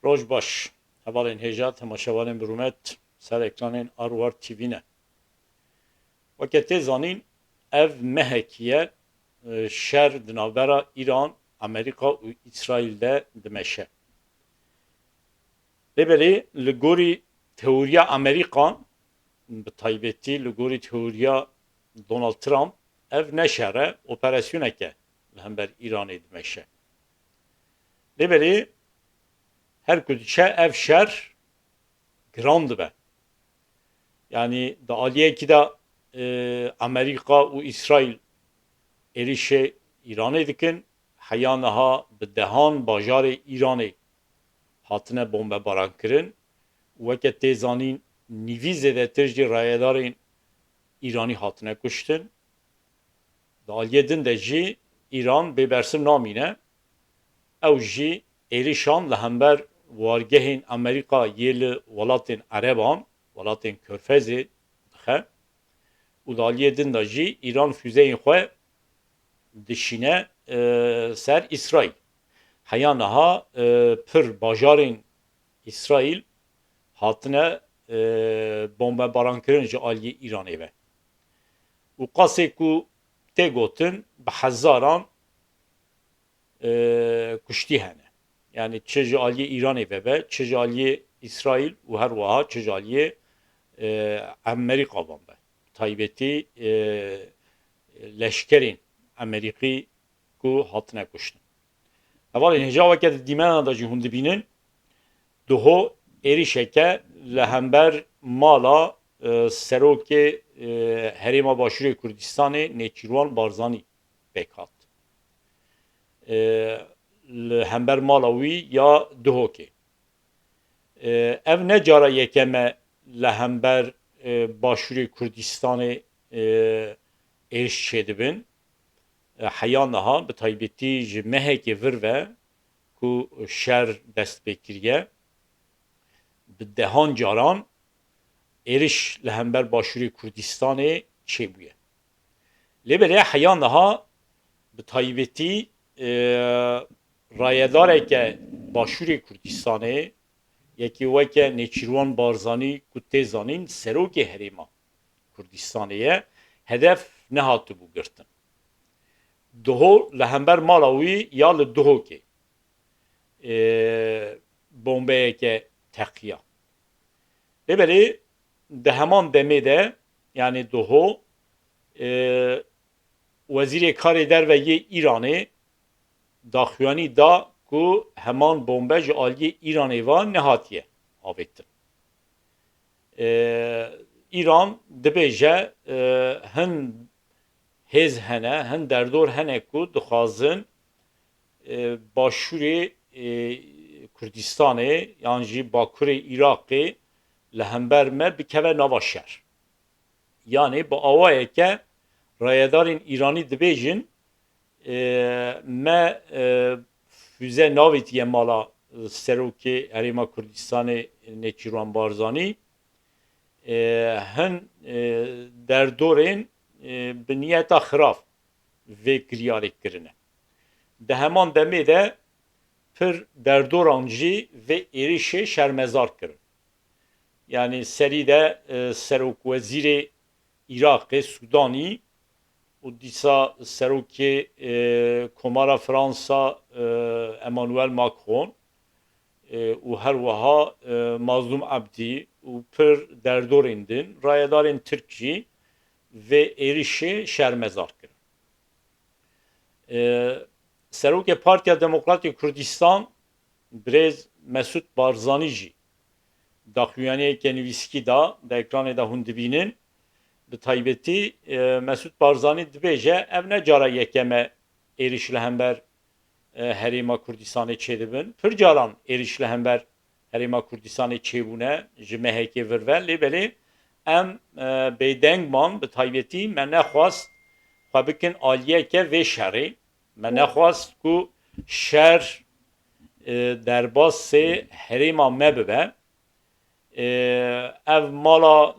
روج باش هەواڵێن هێژا تەماشەوانên برومەت سەر ekranên Arwar TV ne. Weke tê zanîn ev mehekiye şer di navbera İran, Amerîka û İsraîl de dimeşe. Lêberê li gorî teoriya Amerîkan bi taybetî li gorî teoriya Donald Trump ev ne şer e operasyoneke li hember İranê dimeşe. Lêberê her ku diçe ev şer giran dibe. Yani da aliyekî de Amerîka û İsraîl êrişê İranê dikin, heya niha bi dehan bajarê İranê hatine bombebaran kirin û weke tê zanîn nîvî zêdetir jî rayedarên İranî hatine kuştin. Di aliyê din de jî İran bêbersim namîne. Ew jî êrişan li hember wargehên Amerîka yê li welatên Ereban, welatên Körfezê dixe û di aliyê din de jî İran füzeyên xwe dişîne ser İsraîl. Heya niha pir bajarên İsraîl hatine bombebarankirin ji aliyê İranê ve. û qasê ku tê gotin bi hezaran kuştî hene. Yani çi ji aliyê İranê ve be, çi ji aliyê İsraîl û her wiha çi ji aliyê Amerîka van be. Taybetî leşkerên Amerîkî ku hatine kuştin. Hevalên hêja weke di dîmena de jî hûn dibînin diho êrişeke li hember mala serokê Herêma Başûrê Kurdistanê Nêçîrwan Barzanî pêk hat. Li hember mala wî ya dihokê. Ev ne cara yekeme li hember Başûrê Kurdistanê êriş çêdibin. Heya niha bi taybetî ji mehekê vir ve ku şer dest pê kiriye bi dehan caran êriş li hember Başûrê Kurdistanê çêbûye. Lêberê heya niha bi taybetî rayedareke Başûrê Kurdistanê yekî weke Nêçîrwan Barzanî ku tê zanîn serokê Herêma Kurdistanê ye hedef nehatibû girtin. Diho li hember mala wî ya li dihokê bombeyeke teqiya. Lêberê di heman demê de yani diho Wezîrê Karê Derveyê İranê daxuyanî da ku heman bombe ji aliyê İranê ve nehatiye avêtin. İran dibêje hin hêz hene, hin derdor hene ku dixwazin Başûrê Kurdistanê yan jî Bakurê Iraqê li hember me bikeve nava şer. Yani bi awayeke rayedarên İranî dibêjin me füze navêtiye mala serokê Herêma Kurdistanê Nêçîrwan Barzanî hin derdorên bi niyeta xiraf vê kiryarê kirine. Di heman demê de pir derdoran jî vê êrişê şermezar kirin. Yani serî de Serokwezîrê Iraqê Sudanî û dîsa serokê Komara Fransa Emmanuel Macron û her wiha Mazlum Abdî û pir derdorên din rayedarên Tirk jî vê êrişê şermezar kirin. Serokê Partiya Demokratîk Kurdistan Birêz Mesûd Barzanî jî daxuyaniyeke nivîskî da di ekranê de hûn dibînin bi taybetî Mesûd Barzanî dibêje ev ne cara yekeme êriş li hember Herêma Kurdistanê çêdibin. Pir caran êriş li hember Herêma Kurdistanê çêbûne ji mehekê vir ve lêberê em bêdengman bi taybetî me nexwast xwe bikin aliyeke vê şerê. Me nexwast ku şer derbasê herêma me bibe. Ev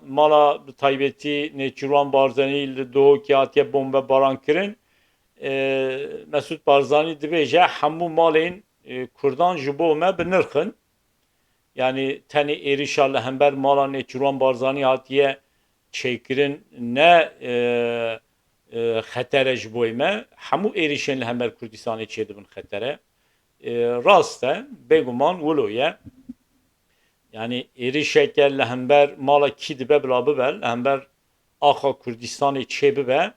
mala bi taybetî Nêçîrwan Barzanî li dihokê hatiye bombebaran kirin. Mesûd Barzanî dibêje hemû malên Kurdan ji bo me bi nirxin yani tenê êrişa li hember mala Nêçîrwan Barzanî hatiye çêkirin ne xetere ji bo me hemû êrişên li hember Kurdistanê çê dibin xetere. Rast e bêguman wilo ye. Yani êrişeke li hember mala kî dibe bila bibe li hember axa Kurdistanê çê bibe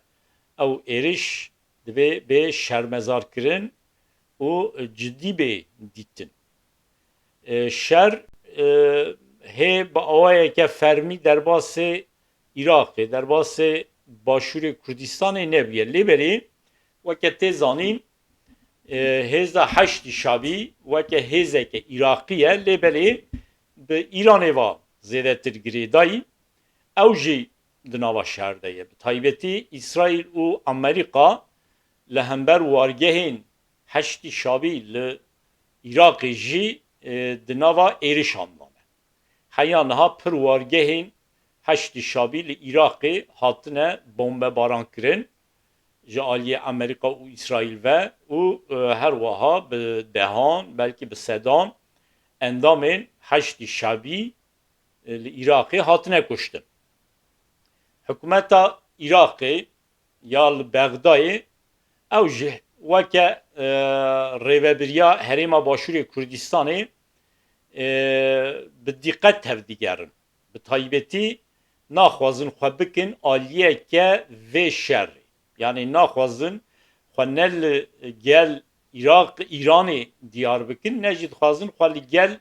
ew êriş dibe bê şermezarkirin û ciddî bê dîtin. Şer hê bi awayeke fermî derbasê Iraqê derbasê başûrê Kurdistanê nebûye. Lêberî weke tê zanîn hêza heştî şabî weke hêzeke Iraqî ye lêberî bi Îranê ve zêdetir girêdayî ew jî di nava şer de ye. Bi taybetî İsraîl û Amerîka li hember wargehên heştî şabî li Iraqê jî di nava êrişan dane. Heya niha pir wargehên heştî şabî li Iraqê hatine bombebarankirin ji aliyê Amerîka û İsraîl ve û her wiha bi dehan belkî bi sedan endamên heştî şabî li Iraqê hatine kuştin. Hikûmeta Iraqê ya li Bexdayê ew jî weke rêveberiya Herêma Başûrê Kurdistanê bi diqqet tevdîgerin. Bi taybetî naxwazin xwe bikin aliyeke vê şerrê. Yani naxwazin xwe ne li gel İranê diyar bikin ne jî dixwazin xwe li gel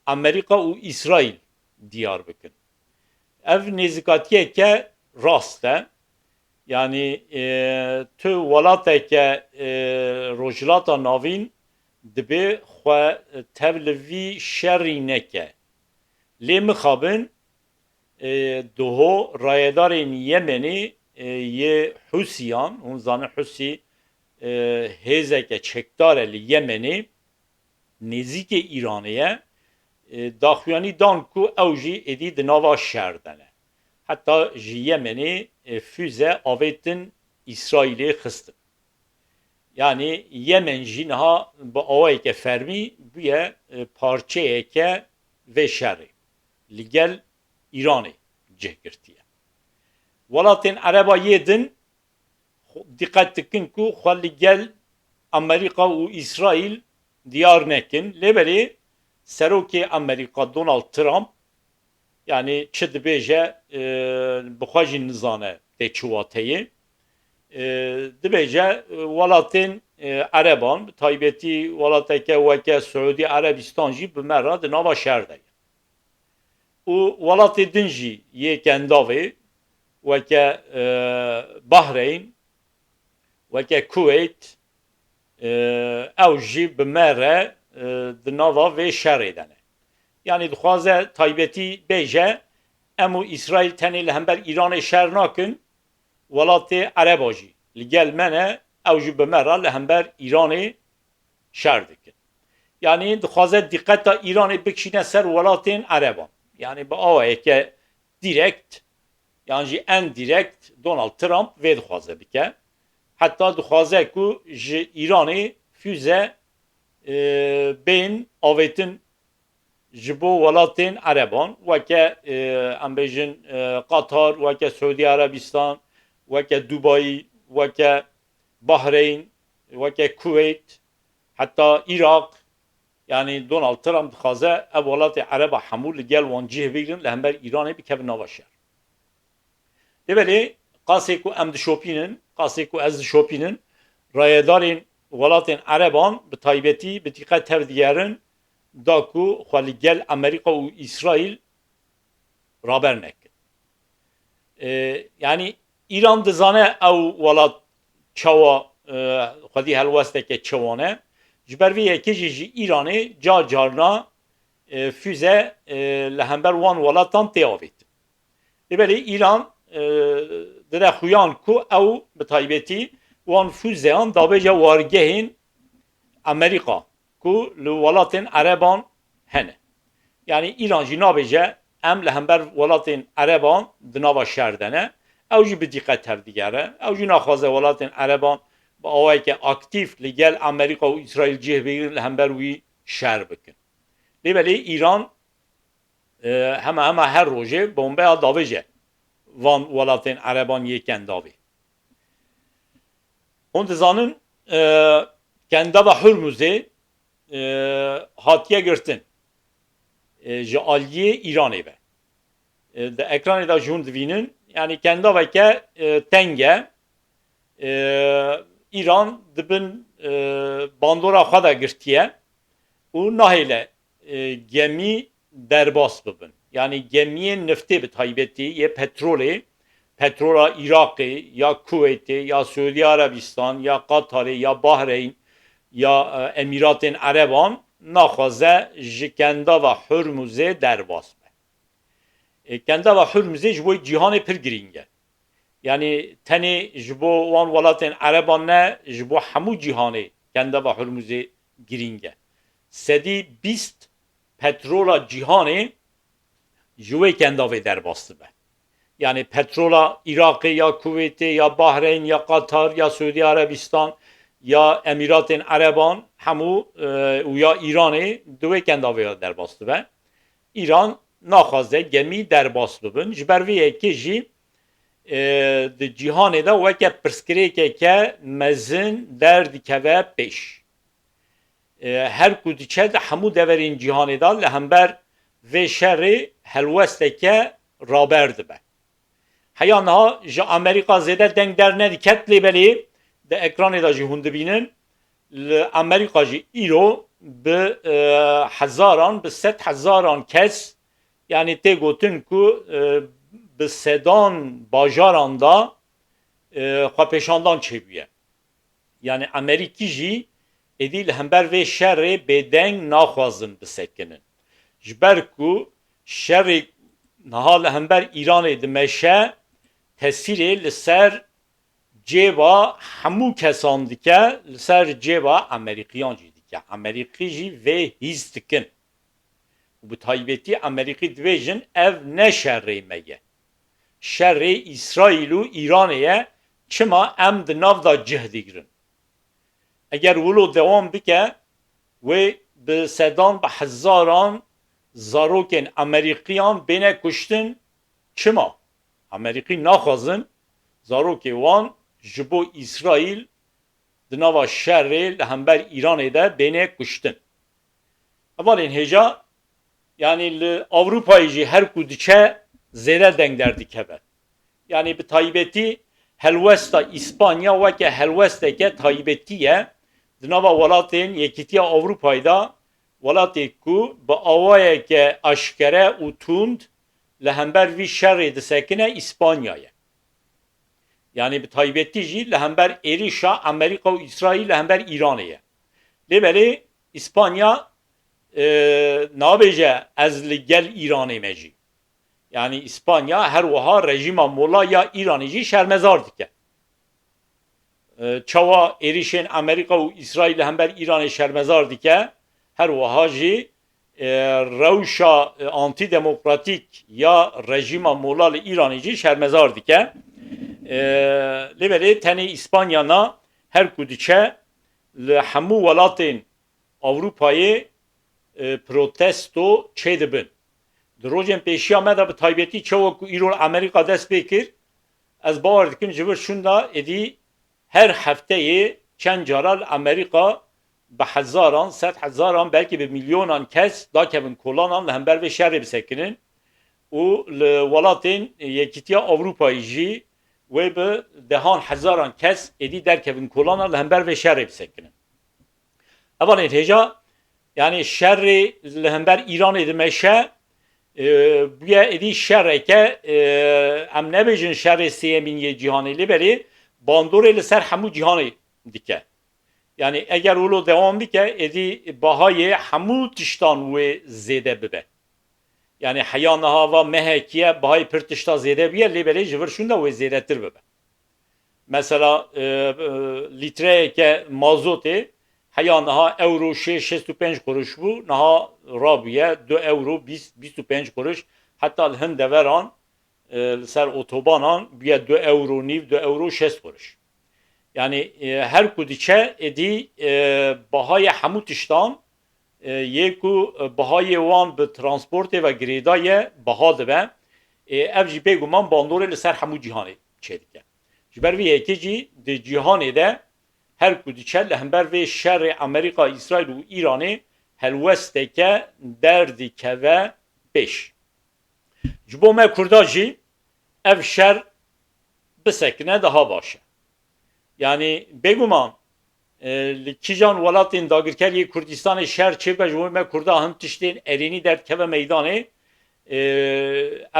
Amerîka û İsraîl diyar bikin. Ev nêzîkatiyeke rast e. Yani tu welateke Rojhilata Navîn dibe xwe tev li vî şerrî neke. Lê mixabin duho rayedarên Yemenê yê Hûsiyan hûn zanin Hûsî hêzeke çekdar e li Yemenê nêzîkê Îranê ye daxuyanî dan ku ew jî êdî di nava şer de ne. Heta ji Yemenê füze avêtin İsraîlê xistin. Yani Yemen jî niha bi awayeke fermî bûye parçeyeke vê şerê. Li gel İranê cih girtiye. Welatên Erebaa din diqqet dikin ku xwe li gel Amerîka û İsraîl diyar nekin. Lêberî serokê Amerîka Donald Trump yani çi dibêje bi xwe jî nizane tê çiwateyê dibêje welatên Ereban bi taybetî welateke weke Suudî Erebistan jî bi me re di nava şer de ye. û welatê din jî yê kendavê weke Bahreyn weke Kuveyt ew jî bi me re di nava vê şerê de ne. Yani dixwaze taybetî bêje em û İsraîl tenê li hember Îranê şer nakin welatê Ereba jî li gel me ne ew jî bi me re li hember Îranê şer dikin. Yani dixwaze diqqeta Îranê bikişîne ser welatên Ereban. Yani bi awayeke direkt yani jî endirekt Donald Trump vê dixwaze bike. Heta dixwaze ku ji Îranê füze bên avêtin ji bo welatên Ereban weke em bêjin Qatar, weke Suudî Erebistan, weke Dubayî, weke Bahreyn, weke Kuveyt, heta Irak. Yani Donald Trump dixwaze ev welatê Ereba hemû li gel wan cih bigrin li hember Îranê bikevin nava şer. Lêberê qasê ku em dişopînin, qasê ku ez dişopînin rayedarên welatên Ereban bi taybetî bi diqqet tevdigerin da ku xwe li gel Amerîka û İsraîl raber nekin. Yani İran dizane ew welat çawa xwedî helwesteke çawane ji ber vê yekê jî Îranê car carna füze li hember wan welatan tê avêtin. Lêberî İran dire xuyan ku ew bi taybetî wan füzeyan dabêje wargehên Amerîka ku li welatên Ereban hene. Yani İran jî nabêje em li hember welatên Ereban di nava şer de ne. Ew jî bi diqqet tevdîgere. Ew jî naxwaze welatên Ereban bi awayeke aktiv li gel Amerîka û İsraîl cih bigrin li hember wî şer bikin. Lêberî İran همه هر روزه بمبه داویجه وان ولاتین عربان یکن داوی اون دزانن کنده و هرمزه هاتیه گرتن جالیه ایرانی به ده اکران دا جون دوینن yani kendi veke tenge İran dibin bandora xwe de girtiye û nahêle gemî derbas bibin. Yani gemiyên neftê bi taybetî yê petrolê, petrola Iraqê ya Kuveytê ya Suudi Arabistan ya Qatarê ya Bahreyn ya Emiratên Ereban naxwaze ji kenda ve Hürmüzê derbas be. Kenda ve Hürmüzê ji bo cîhanê pir giring e. Yani tenê ji bo wan welatên Ereban ne ji bo hemû cîhanê kenda ve Hürmüzê giring e. Sedî 20 petrola cîhanê ji wê kenda vê derbas dibe. Yani petrola Iraqê ya Kuveytê ya Bahreyn ya Qatar ya Suudi Arabistan ya Emiratên Ereban hemû û ya İranê di wê kenda vê derbas dibe. İran naxwaze gemî derbas bibin ji ber vê yekê jî di cîhanê de weke pirsgirêkeke mezin derdikeve pêş. Her ku diçe de hemû deverên cîhanê de li hember vê şerê helwesteke raber dibe. Heya niha ji Amerîka zêde deng dernediket lêbelê di ekranê de jî hûn dibînin li Amerîka jî îro bi hezaran bi sed hezaran kes yani tê gotin ku bi sedan bajaran da xwepêşandan çêbûye. Yani Amerîkî jî êdî li hember vê şerê bêdeng naxwazin bisekinin. Ji ber ku şerê niha li hember İranê dimeşe tesîrê li ser cêba hemû kesan dike, li ser cêba Amerîkiyan jî dike. Amerîkî jî vê hîs dikin. Bu taybetî Amerîkî dibêjin ev ne şerrê me ye. Şerrê İsraîl û İranê ye çima em di nav da cih digirin. Eger wilo dewam bike wê bi sedan bi hezaran zarokên Amerîkiyan bêne kuştin çima? Amerîkî naxwazin zarokê wan ji bo İsraîl di nava şerrê li hember İranê de bêne kuştin. Evalên hêja yani li Avrupayê jî her ku diçe zêde deng derdikeve. Yani bi taybetî helwesta İspanya weke helwesteke taybetî ye di nava welatên Yekîtiya Avrupayê da welatê ku bi awayeke eşkere û tund li hember vî şerrê disekine İspanya ye. Yani bi taybetî jî li hember êrişa Amerîka û İsraîl li hember İranê ye. Lêbelê İspanya nabêje ez li gel İranê me jî. Yani İspanya her wiha rejima mola ya İranî jî şermezar dike. Çawa êrişên Amerîka û İsraîl li hember İranê şermezar dike, her wiha jî rewşa antidemokratîk ya rejima mola li İranî jî şermezar dike. Lêbelê tenê İspanyana her ku diçe li hemû welatên Avrupayê protesto çê dibin. Di rojên pêşiya me de bi taybetî çawa ku îro Amerîka dest pê kir, ez bawer dikim ji vir şûn da êdî her hefteyê çend cara li Amerîka bi hezaran, sed hezaran belkî bi milyonan kes dakevin kolanan li hember vê şerrê bisekinin û li welatên Yekîtiya Avrupayê jî wê bi dehan hezaran kes êdî derkevin kolanan li hember vê şerrê bisekinin. Evalên hêja yani şerrê li hember İranê dimeşe buya êdî şerreke em nebêjin şerrê sêyemîn yê cîhanê lêberê bandorê li ser hemû cîhanê dike. Yani eger wilo dewam bike êdî bahayê hemû tiştan wê zêde bibe. Yani heya niha va mehekiye bahayê pir tişta zêde biye lêberê ji vir şûn de wê zêdetir bibe. Mesela litreyeke mazotê heya niha euro 6-65 kuruş bu, niha rabiye 2 euro 25 kuruş. Hatta li hin deveran li ser otobanan biye 2 euro niv 2 euro 6 kuruş. Yani her ku diçe êdî bahayê hemû tiştan یکو بهای وان به ترانسپورت و گریدای بها دبه اف جی بگومان باندوره لسر همو جهانه چه دیگه جبر وی یکی جی ده جهانه ده هر کدی چه لهمبر وی شر امریکا اسرائیل و ایرانه هلوسته که دردی که و beş. Ji me Kurda jî ev şer bisekine daha baş e. Yani bêguman li kîjan welatên dagirkeriyê Kurdistanê şer çêbe ji me Kurda hin tiştên erênî derdkeve meydanê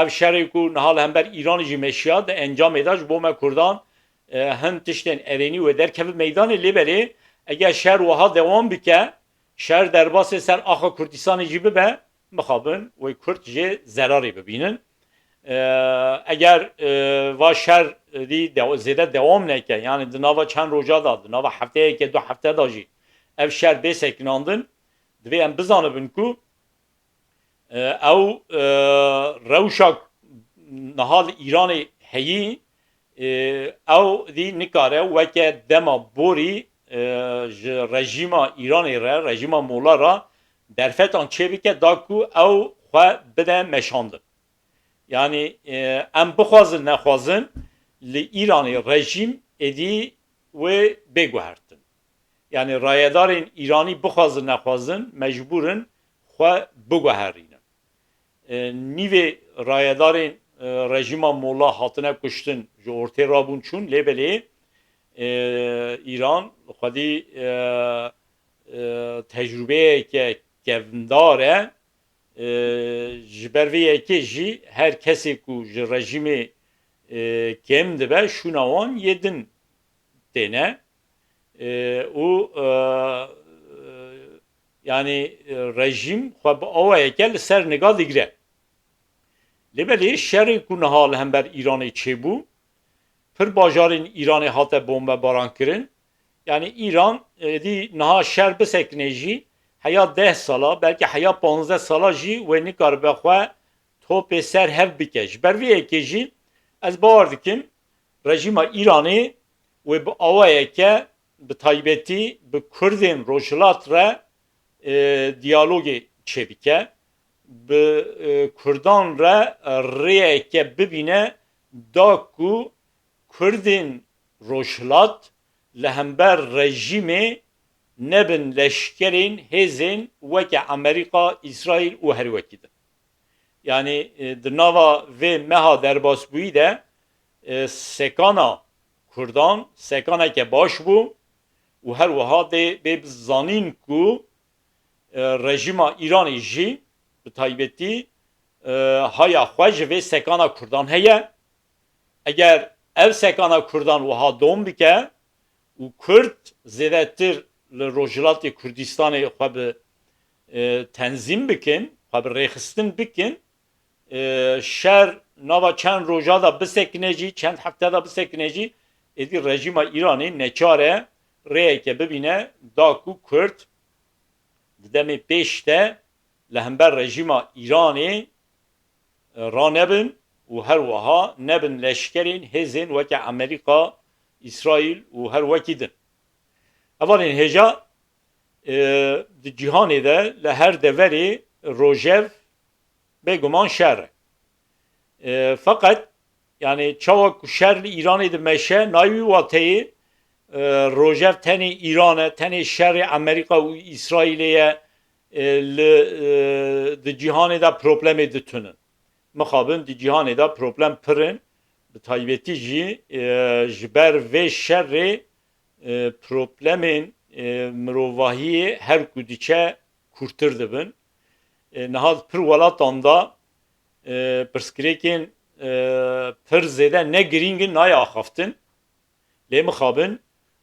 ev şerê ku nihal hember İranê jî meşiya de encamê da ji bo me Kurdan hin tiştên erênî û derkeve meydanê lêberê eger şer wiha dewam bike şer derbasê ser axa Kurdistanê jî bibe mixabin ve Kurd jê zerarê bibînin. Eger va şer zêde dewam neke yani di nava çend roja da di nava hefteyeke du hefte da jî ev şer bê sekinandin divê em bizanibin ku ew rewşa nihal Îranê heyî ew dî nikare weke dema borî ji rejîma Îranê re rejîma mola ra derfetan çêbike da ku ew xwe bide meşandin. Yani em bixwazin nexwazin li İranê rejîm êdî wê bêguhertin. Yani rayedarên İranî bixwazin nexwazin mecbûrin xwe biguherînin. Nîvê rayedarên rejîma mola hatine kuştin ji ortê rabûn çûn lêbelê İran xwedî tecrübeyeke kevndar e ji ber vê yekê jî her kesê ku ji rejîmê kêm dibe şûna wan yêdin têne û yani rejîm xwe bi awayeke li ser niga digire. Lêbelê şerê ku niha li hember İranê çêbû pir bajarên İranê hate bombebaran kirin. Yani İran dî niha şer bisekine jî heya 10 sala belki heya 15 sala jî wê nikaribe xwe topê ser hev bike. Ji ber vê yekê jî ez bawer dikim rejîma İranê wê bi awayeke bi taybetî bi Kurdên Rojhilat re diyalogê çêbike bi Kurdan re rêyeke bibîne da ku Kurdên Rojhilat li hember rejîmê nebin leşkerên hêzên weke Amerika, İsrail û her wekî din. Yani di nava vê meha derbasbûyî de sekana Kurdan sekaneke baş bû û her wiha dê bê bizanîn ku rejîma İranê jî bi taybetî haya xwe ji vê sekana Kurdan heye. Eger ev sekana Kurdan wiha dom bike û Kurd zêdetir li Rojhilatê Kurdistanê xwe bi tenzîm bikin, xwe bi rêxistin bikin, şer nava çend roja da bisekine jî, çend hefte da bisekine jî êdî rejîma İranê neçare rêyeke bibîne da ku Kurd di demê pêş de li hember rejîma İranê ranebin û her wiha nebin leşkerên hêzên weke Amerika, İsrail û her wekî din. Evanên hêja di cîhanê de li her deverê rojev bêguman şer e. Fakat yani çawa ku şer li Îranê di meşe nayî wateyê rojev tenê İranê tenê şerê Amerika û İsraîlê ye li di cîhanê de problemê ditinin. Mixabin di cîhanê de problem pirin bi taybetî jî ji ber vê şerê problemên mirovahiyê her ku diçe kurtir dibin. Niha pir welatan da pirsgirêkên pir zêde ne girîngin nayê axaftin. Lê mixabin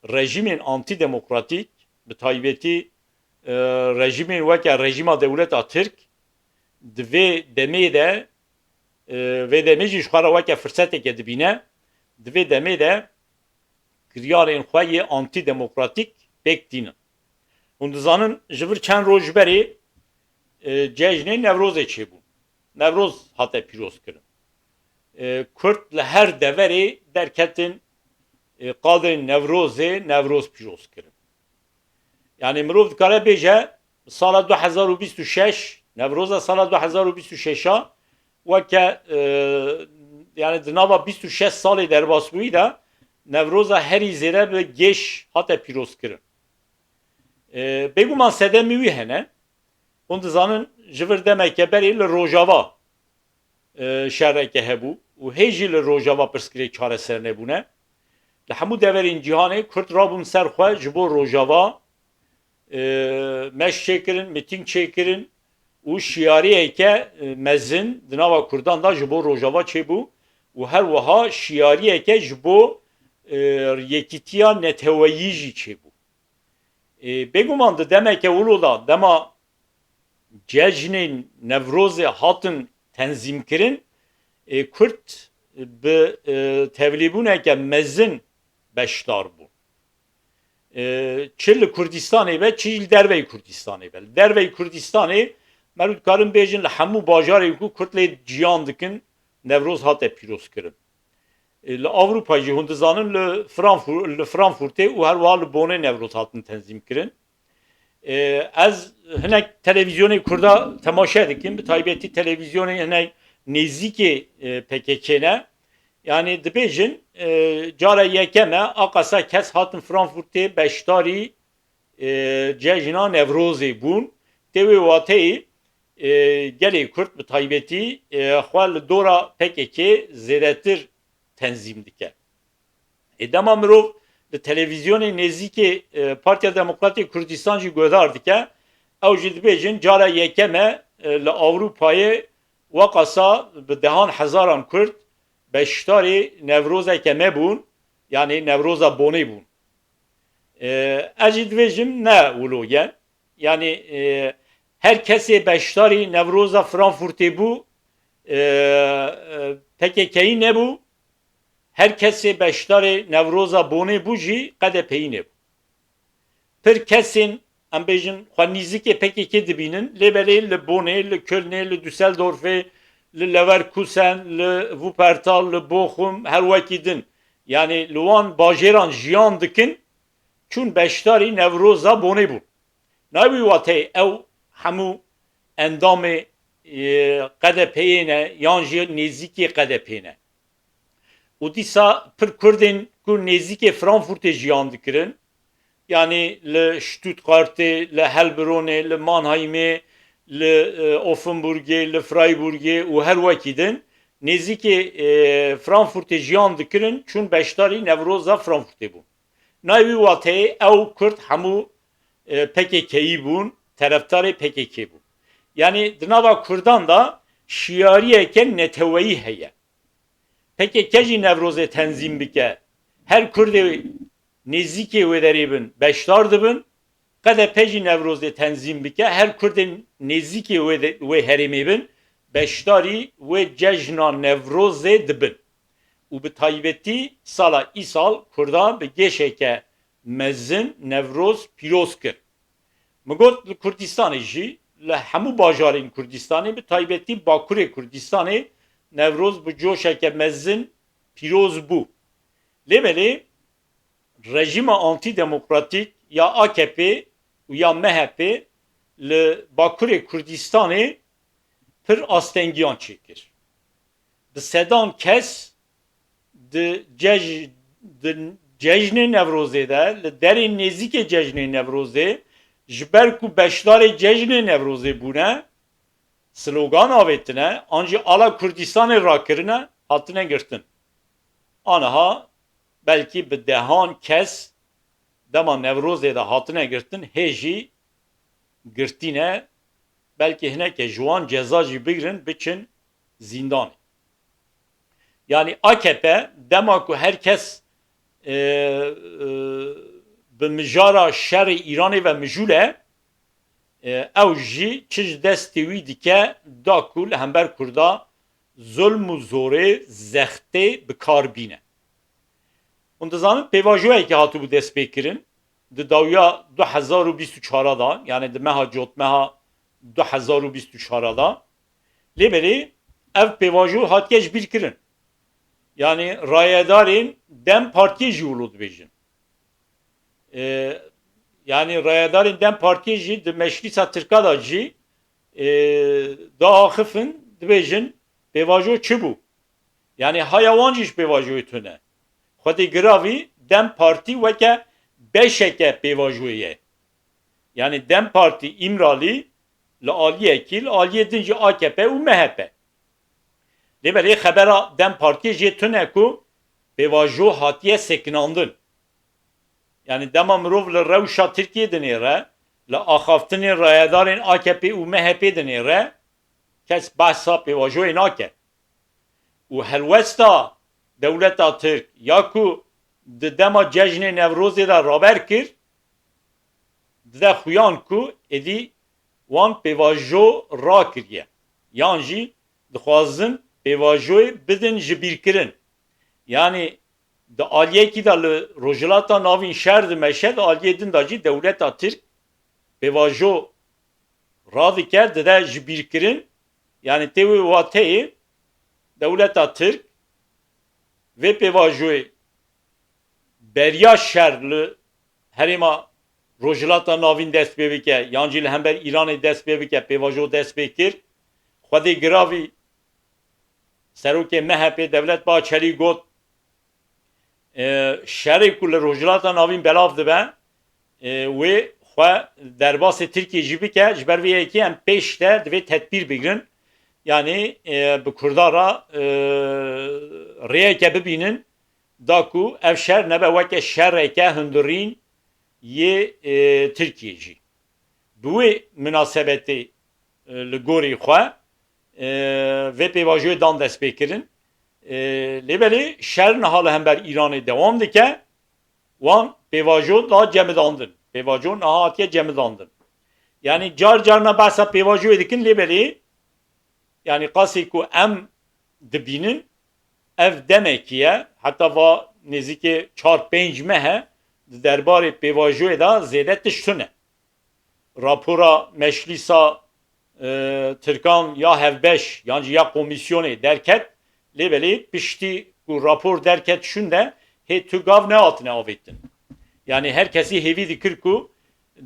rejîmên antîdemokratîk bi taybetî rejîmên weke rejîma dewleta Tirk di vê demê de vê demê jî ji xwe re weke firseteke dibîne di vê demê de kiryarên xwe yê antîdemokratîk pêk tînin. Hûn dizanin ji vir çend roj berê cejnê Newrozê çêbû. Newroz hate pîrozkirin. Kurd li her deverê derketin qadên Newrozê Newroz pîrozkirin. Yani mirov dikare bêje سال 2026 نوروز سال 2026 وکه yani dnava 26 salê derbasbûyî de Nevroza herî zêre bi geş hate pîroz kirin. Bêguman sedemî wî hene hûn dizanin ji vir demeke berê li Rojava şerreke hebû û hê jî li Rojava pirsgirêk çareser nebûne. Li hemû deverên cîhanê Kurd rabûn ser xwe ji bo Rojava meş çêkirin, mîting çêkirin û şiyariyeke mezin di nava Kurdan da ji bo Rojava çêbû û her wiha şiyariyeke ji bo yekîtiya neteweyî jî çêbû. Bêguman di demeke Uloda dema cejnên Nevrozê hatin tenzîmkirin Kurd bi tevlîbûneke mezin beşdar bû. Çi li Kurdistanê ve çi li derveyê Kurdistanê ve. Li derveyê Kurdistanê merût karin bêjin li hemû bajarê ku Kurd lê ciyan dikin Nevroz hate pîroz kirin. Li Avrupayê jî hûn dizanin li Frankfurtê û her wiha li Bonê Nevroz hatin tenzîm kirin. Ez hinek televizyonê Kurda temaşe dikim, bi taybetî televizyonê hinek nêzîkê PKK ne. Yani dibêjin cara yekeme aqasa kes hatin Frankfurtê beşdarî cejna Nevrozê bûn. Tevê wateyê gelê Kurd bi taybetî xwe li dora PKK zêdetir tenzîm dike. Dema mirov li televizyonê nêzîkê Partiya Demokratîk Kurdistan jî guhdar dike. Ew jî dibêjin cara yekeme li Avrupayê waqasa bi dehan hezaran Kurd beşdarî Nevrozeke mebûn, yani Nevroza Bonê bûn. Ez jî dibêjim ne wilo ye. Yani her kesê beşdarî Nevroza Frankfurtê bû PKK'yî nebû. Her kesê beşdarê Nevroza Bonê bû jî QDP'yî nebû. Pir kesên em bêjin xwe nîzîkê PKK dibînin, lêbelê li Bonê, li Kölnê, li Düsseldorfê, li Leverkusen, li Wuppertal, li Bochum her wekî din. Yani li wan bajêran jiyan dikin çûn beşdarî Nevroza Bonê bûn. Navî watê ew hemû endamê QDP'yê ne yan jî nêzîkê QDP ne. û dîsa pir Kurdên ku nêzîkê Frankfurtê jiyan dikirin, yani li Stuttgartê, li Helbronê, li Mannheimê, li Offenburgê, li Freiburgê û her wekî din nêzîkê Frankfurtê jiyan dikirin çûn beşdarî Nevroza Frankfurtê bûn. Navî watê ew Kurd hemû PKK'yî bûn, tereftarê PKK bûn. Yani di nava Kurdan da şiyariyeke neteweyî heye. PKK jî Nevrozê tenzîm bike. Her Kurdê nêzîkê wê derê bin beşdar dibin. QDP jî Nevrozê tenzîm bike. Her Kurdên nêzîkê wê herêmê bin beşdarî wê cejna Nevrozê dibin. û bi taybetî sala îsal Kurdan bi geşeke mezin Nevroz pîroz kir. Min got li Kurdistanê jî li hemû bajarên Kurdistanê bi taybetî Bakurê Kurdistanê Nevroz bi coşeke mezin pîroz bû. Lêbelê rejima antidemokratîk ya AKP û ya MHP li Bakurê Kurdistanê pir astengiyan çêkir. Di sedan kes di cejnê Nevrozê de li derê nêzîkê cejnê Nevrozê ji ber ku beşdarê cejnê Nevrozê bûne slogan avêtine an jî ala Kurdistanê rakirine hatine girtin. Aniha belkî bi dehan kes dema Nevrozê de hatine girtin hê jî girtîne belkî hineke ji wan ceza jî bigirin biçin zindanê. Yani AKP dema ku herkes bi mijara şerê İranê ve mijûle ew jî çi ji destê wî dike da ku li hember Kurda zulm û zorê zextê bikar bîne. Hûn dizanin pêvajiyekê hatibû destpêkirin di dawiya 2024 da yani di meha cotmeha 2024 da lêbelê ev pêvajiyo hatiye ji bîr kirin. Yani rayedarên Dem Partiyê jî wilo dibêjin. yani rayadarın Dem Partiye jî di Meclisa Tirka da jî da axifin dibêjin pêvajo çi bû? Yani hayawan jî pêvajoyê tune. Xwedê giravî Dem Partî weke beşeke pêvajoyê ye. Yani Dem Partî İmralî li aliyekî li aliyê din jî AKP û MHP. Lêberê xebera Dem Partiyê jê tune ku pêvajo hatiye sekinandin. Yani dema mirov li rewşa Tirkiye dinêre, li axaftinên rayedarên AKP û MHP dinêre, kes behsa pêvajoyê nake. û helwesta dewleta Tirk ya ku di dema cejnê Newrozê de raber kir, dide xuyan ku êdî wan pêvajo rakiriye. Yan jî dixwazin pêvajoyê bidin ji bîrkirin. Yani di aliyekî de li rojhilata navîn şer dimeşe, di aliyê din de jî dewleta Tirk pêvajo radike dide ji bîrkirin. Yani tê wê wateyê dewleta Tirk vê pêvajoyê beriya şer li herêma rojhilata navîn dest pê bike, yan jî li hember Îranê dest pê bike, pêvajo dest pê kir. Xwedê giravî serokê MHP Devlet Bahçelî got şerê ku li rojhilata navîn belav dibe wê xwe derbasê Tirkiye jî bike, ji ber vê yekê em pêş de divê tedbîr bigirin. Yani bi Kurdara rêyeke bibînin da ku ev şer nebe weke şereke hundirîn yê Tirkiye jî. Bi wê münasebetê li gorî xwe vê pêvajoyê dan dest pê kirin. Lêberê şer niha li hember Îranê dewam dike, wan pêvajo da cemidandin. Pêvajo niha hatiye cemidandin. Yani car carna behsa pêvajoyê dikin lêberê yani qasî ku em dibînin ev demekî ye, heta va nêzîkî 4-5 mehe di derbarê pêvajoyê da zêde tiştune. Rapora Meclîsa Tirkan ya hevbeş yan jî ya komisyonê derket, lêberê piştî ku rapor derket şunde hê tu gav nehatine avêtin. Yani herkesî hêvî dikir ku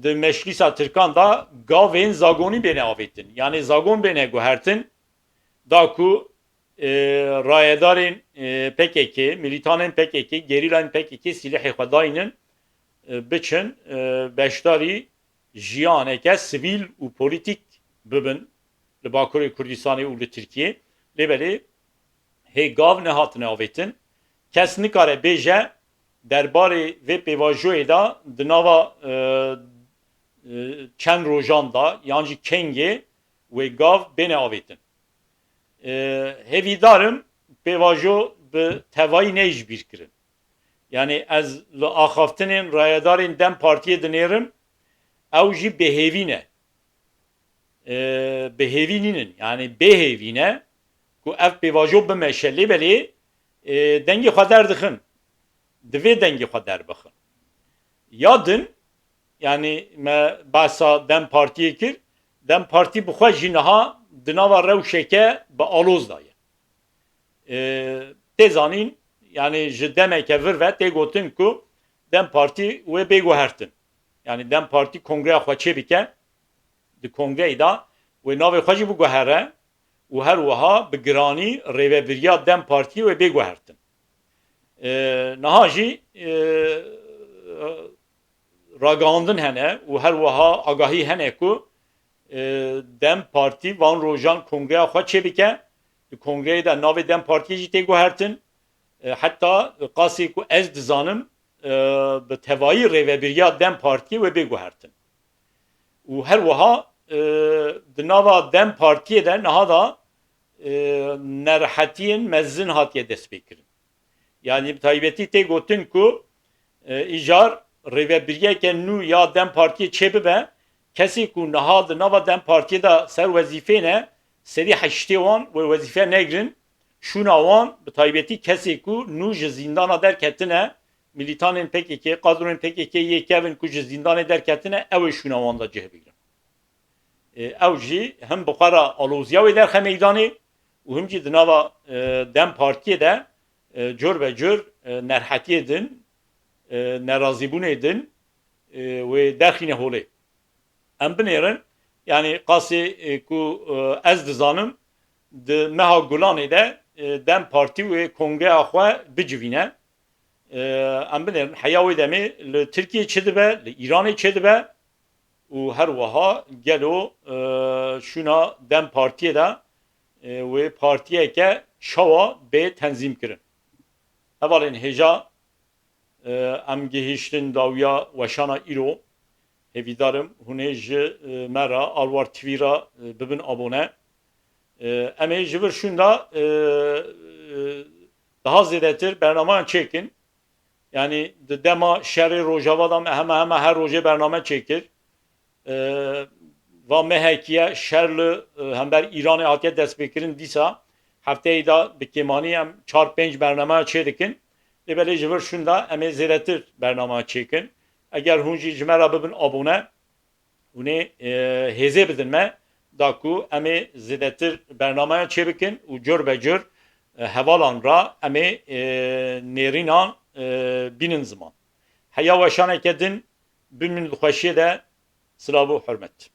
di Meclîsa Tirkan da gavên zagonî bêne avêtin. Yani zagon bêne guhertin da ku rayedarên PKK, militanên PKK, gerîlayên PKK silahê xwe dayînin biçin beşdarî jiyaneke sivîl û polîtîk bibin li Bakurê Kurdistanê û li Tirkiye. Lêberê hê gav nehatine avêtin. Kes nikare bêje derbarê vê pêvajoyê da di nava çend rojan da yan jî kengê wê gav bêne avêtin. Hevîdarim pêvajo bi tevayî ne ji bîr kirin. Yani ez li axaftinên rayedarên Dem Partiyê dinêrim, ew jî bêhêvî ne. Bêhêvînînin yani bêhêvîne ku ev pêvajo bimeşe lêberê dengê xwe derdixin. Divê dengê xwe derbixin. Ya din yani me behsa Dem Partiyê kir, Dem Partî bi xwe jî niha di nava rewşeke bi aloz daye. Tê zanîn yani ji demeke vir ve tê gotin ku Dem Partî wê bêguhertin. Yani Dem Partî kongreya xwe çê bike, di kongreyê da wê navê xwe jî biguhere û her wiha bi giranî rêveberiya Dem Partî wê bêguhertin. Niha jî ragihandin hene û her wiha agahî hene ku Dem Partî van rojan kongreya xwe çê bike, di kongreyê de navê Dem Partiyê jî tê guhertin. Heta qasî ku ez dizanim bi tevayî rêveberiya Dem Partiyê wê bêguhertin. û her wiha di nava Dem Partiyê de niha da nerhetiyên mezin hatiye dest pê kirin. Yani bi taybetî tê gotin ku îjar rêveberiyeke nû ya Dem Partiyê çê bibe, kesî ku niha di nava Dem Partiyê de ser wezîfê ne, serî heştê wan wê wezîfe negirin, şûna wan bi taybetî kesî ku nû ji zîndana derketine, militanên PKK, kadronên PKK yêkevin ku ji zîndanê derketine, ew ê şûna wan da cih bigirin. Ew jî him bi xwe re aloziya wê derxe meydanê û him jî di nava Dem Partiyê de cur be cur nerhetiyê din, nerazîbûnê din ve derxine holê. Em binêrin yani qasê ku ez dizanim di meha Gulanê de dem partî û kongreya xwe bicivîne. Em binêrin heya wê demê li Tirkiye çi dibe, li İranê çi dibe û her wiha gelo şûna dem partiyê de wê partiyeke şawa bê tenzîm kirin. Hevalên hêja em gihîştin dawiya weşana îro. Hêvîdarim hûnê ji me ra Alwar TV ra bibin abone. Em ê ji vir şûnda daha zêdetir bernameyan çêkin. Yani di dema şerê rojava da me heme her rojê bername çêkir. Va mehekiye şer li hember İranê hatiye destpêkirin dîsa hefteyê da bi kêmanî em 4-5 bernameya çê dikin. Lêbelê ji vir şûnda em ê zêdetir bernameya çêkin. Eger hûn jî ji me ra bibin abone hûnê hêzê bidin me da ku em ê zêdetir bernameya çê bikin û cur be cur hevalan ra em ê nêrînan bînin ziman. Heya weşaneke din bin min xweşiyê de silav û hurmet.